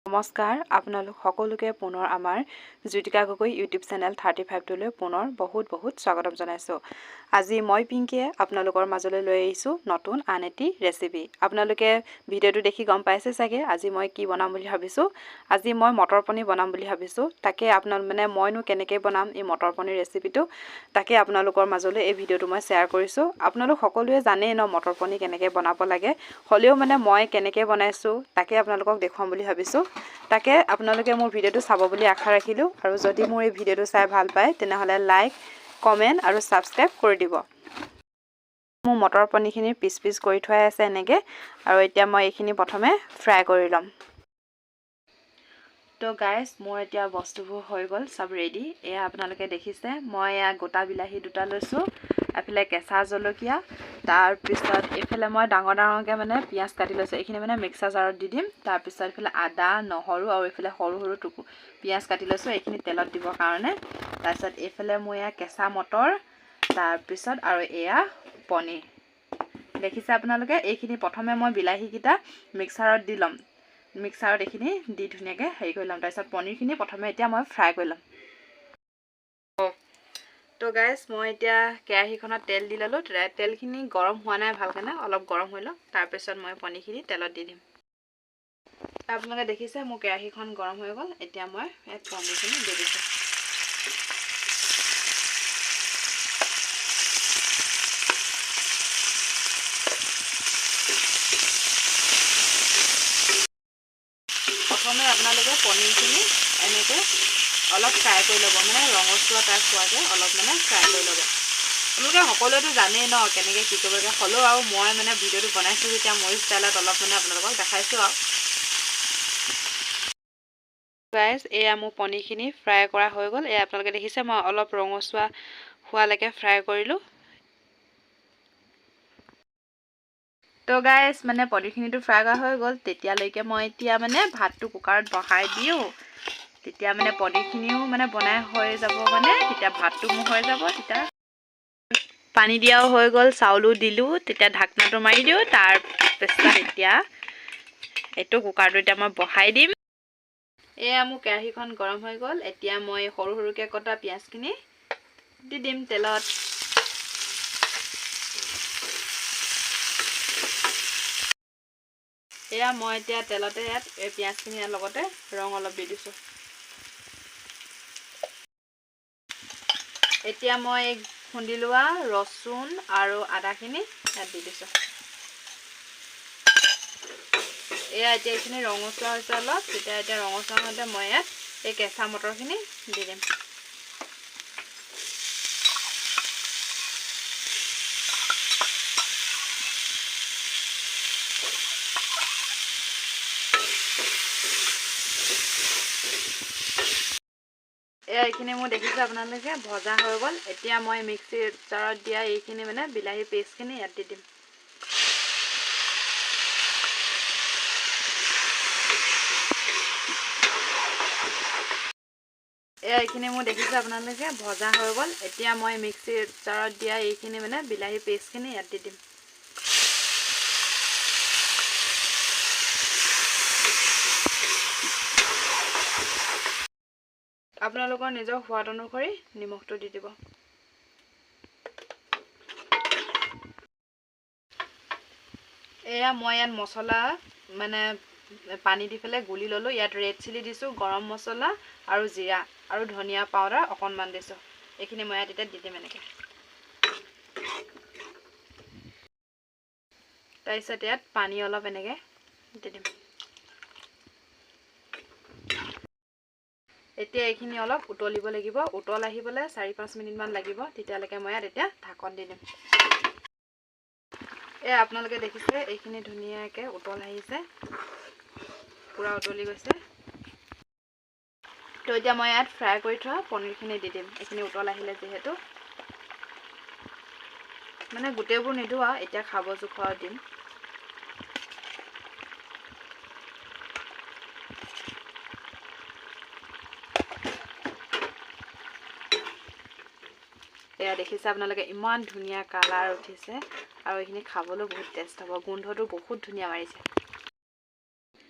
নমস্কাৰ আপোনালোক সকলোকে পুনৰ আমাৰ জ্যোতিকা গগৈ ইউটিউব চেনেল 35 লৈ পুনৰ বহুত স্বাগতম জনাইছোঁ। আজি মই পিংকিয়ে আপোনালোকৰ মাজলৈ লৈ আহিছোঁ নতুন আন এটি ৰেচিপি। আপোনালোকে ভিডিঅ'টো দেখি গম পাইছে চাগে আজি মই কি বনাম বুলি ভাবিছোঁ। আজি মই মটৰ পনীৰ বনাম বুলি ভাবিছোঁ। তাকে মইনো কেনেকৈ বনাম এই মটৰ পনীৰ ৰেচিপিটো তাকে আপোনালোকৰ মাজলৈ এই ভিডিঅ'টো মই শ্বেয়াৰ কৰিছোঁ। আপোনালোক সকলোৱে জানেই ন মটৰ পনীৰ কেনেকৈ বনাব লাগে, হ'লেও মই কেনেকৈ বনাইছোঁ তাকে আপোনালোকক দেখুৱাম বুলি ভাবিছোঁ। তাকে আপোনালোকে মোৰ ভিডিঅ'টো চাব বুলি আশা ৰাখিলোঁ আৰু যদি মোৰ এই ভিডিঅ'টো চাই ভাল পায় তেনেহ'লে লাইক, কমেণ্ট আৰু ছাবস্ক্ৰাইব কৰি দিব। মোৰ মটৰ পনীৰখিনি পিচ কৰি থোৱাই আছে এনেকৈ, আৰু এতিয়া মই এইখিনি প্ৰথমে ফ্ৰাই কৰি ল'ম। তো গাইজ মোৰ এতিয়া বস্তুবোৰ হৈ গ'ল, চব ৰেডি। এয়া আপোনালোকে দেখিছে মই এয়া গোটা বিলাহী 2টা লৈছোঁ, এফালে কেঁচা জলকীয়া, তাৰপিছত এইফালে মই ডাঙৰকৈ পিঁয়াজ কাটি লৈছোঁ। এইখিনি মিক্সাৰ জাৰত দি দিম। তাৰপিছত এইফালে আদা, নহৰু আৰু এইফালে সৰু পিঁয়াজ কাটি লৈছোঁ এইখিনি তেলত দিবৰ কাৰণে। তাৰপিছত এইফালে মই এয়া কেঁচা মটৰ, তাৰপিছত আৰু এয়া পনীৰ দেখিছে আপোনালোকে। এইখিনি প্ৰথমে মই বিলাহীকেইটা মিক্সাৰত দি ল'ম, মিক্সাৰত এইখিনি দি ধুনীয়াকৈ হেৰি কৰি ল'ম। তাৰপিছত পনীৰখিনি প্ৰথমে এতিয়া মই ফ্ৰাই কৰি ল'ম। তো গাইজ মই এতিয়া কেৰাহীখনত তেল দি ল'লোঁ। তেলখিনি গৰম হোৱা নাই ভালকৈ, অলপ গৰম হৈ লওক। তাৰপিছত মই পনীৰখিনি তেলত দি দিম। আপোনালোকে দেখিছে মোৰ কেৰাহীখন গৰম হৈ গ'ল। এতিয়া মই ইয়াত পনীৰখিনি দি দিছোঁ। প্ৰথমে আপোনালোকে পনীৰখিনি এনেকৈ অলপ ফ্ৰাই কৰি ল'ব, ৰঙচুৱা টাইপ হোৱাকৈ অলপ ফ্ৰাই কৰি ল'ব। আপোনালোকে সকলোৱেতো জানেই ন কেনেকৈ কি কৰিব লাগে, হ'লেও আৰু মই ভিডিঅ'টো বনাইছোঁ যেতিয়া মোৰ ষ্টাইলত অলপ আপোনালোকক দেখাইছোঁ আৰু। গাইজ এয়া মোৰ পনীৰখিনি ফ্ৰাই কৰা হৈ গ'ল। এয়া আপোনালোকে দেখিছে মই অলপ ৰঙচুৱা হোৱালৈকে ফ্ৰাই কৰিলোঁ। তো গাইজ পনীৰখিনিটো ফ্ৰাই কৰা হৈ গ'ল। তেতিয়ালৈকে মই এতিয়া ভাতটো কুকাৰত বহাই দিওঁ। তেতিয়া পনীৰখিনিও বনাই হৈ যাব, তেতিয়া ভাতটো মোৰ হৈ যাব। তেতিয়া পানী দিয়াও হৈ গ'ল, চাউলো দিলোঁ। তেতিয়া ঢাকনাটো মাৰি দিওঁ। তাৰপিছত এতিয়া এইটো কুকাৰটো এতিয়া মই বহাই দিম। এয়া মোৰ কেৰাহীখন গৰম হৈ গ'ল। এতিয়া মই সৰুকৈ কটা পিঁয়াজখিনি দি দিম তেলত। এয়া মই এতিয়া তেলতে ইয়াত এই পিঁয়াজখিনি লগতে ৰং অলপ দি দিছোঁ। এতিয়া মই খুন্দি লোৱা ৰচুন আৰু আদাখিনি ইয়াত দি দিছোঁ। এয়া এতিয়া এইখিনি ৰঙচুৱা হৈছে অলপ। এতিয়া ৰঙচুৱা হওঁতে মই ইয়াত এই কেঁচা মটৰখিনি দি দিম। এইখিনি মোৰ দেখিছে আপোনালোকে ভজা হৈ গ'ল। এতিয়া মই মিক্সিৰ জাৰত দিয়া এইখিনি বিলাহী পেষ্টখিনি ইয়াত দি দিম। এইখিনি মোৰ দেখিছে আপোনালোকে ভজা হৈ গ'ল। এতিয়া মই মিক্সিৰ জাৰত দিয়া এইখিনি বিলাহী পেষ্টখিনি ইয়াত দি দিম। আপোনালোকৰ নিজৰ সোৱাদ অনুসৰি নিমখটো দি দিব। এয়া মই ইয়াত মছলা পানী দি পেলাই গুলি ল'লোঁ। ইয়াত ৰেড চিলি দিছোঁ, গৰম মছলা আৰু জিৰা আৰু ধনিয়া পাউডাৰ অকণমান দিছোঁ। এইখিনি মই ইয়াত এতিয়া দি দিম এনেকৈ। তাৰপিছত ইয়াত পানী অলপ এনেকৈ দি দিম। এতিয়া এইখিনি অলপ উতলিব লাগিব। উতল আহিবলৈ 4-5 মিনিটমান লাগিব। তেতিয়ালৈকে মই ইয়াত এতিয়া ঢাকন দি দিম। আপোনালোকে দেখিছে এইখিনি ধুনীয়াকৈ উতল আহিছে, পূৰা উতলি গৈছে। তো এতিয়া মই ইয়াত ফ্ৰাই কৰি থোৱা পনীৰখিনি দি দিম। এইখিনি উতল আহিলে যিহেতু গোটেইবোৰ নিদিওঁ আৰু, এতিয়া খাব জোখৰ দিম। এয়া দেখিছে আপোনালোকে ইমান ধুনীয়া কালাৰ উঠিছে আৰু এইখিনি খাবলৈ বহুত টেষ্ট হ'ব। গোন্ধটো বহুত ধুনীয়া মাৰিছে।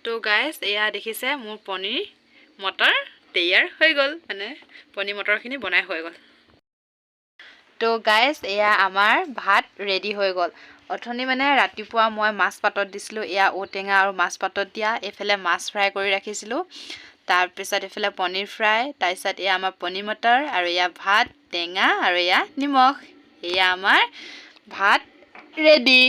তো তো গাইজ এয়া দেখিছে মোৰ পনীৰ মটৰ তৈয়াৰ হৈ গ'ল মানে পনীৰ মটৰখিনি বনাই হৈ গ'ল তো গাইজ এয়া আমাৰ ভাত ৰেডি হৈ গ'ল অথনি মানে ৰাতিপুৱা মই মাছ পাতত দিছিলোঁ এয়া ঔটেঙা আৰু মাছ পাতত দিয়া এইফালে মাছ ফ্ৰাই কৰি ৰাখিছিলোঁ তাৰপিছত এইফালে পনীৰ ফ্ৰাই তাৰপিছত এয়া আমাৰ পনীৰ মটৰ আৰু এয়া ভাত টেঙা আৰু এয়া নিমখ এয়া আমাৰ ভাত ৰেডি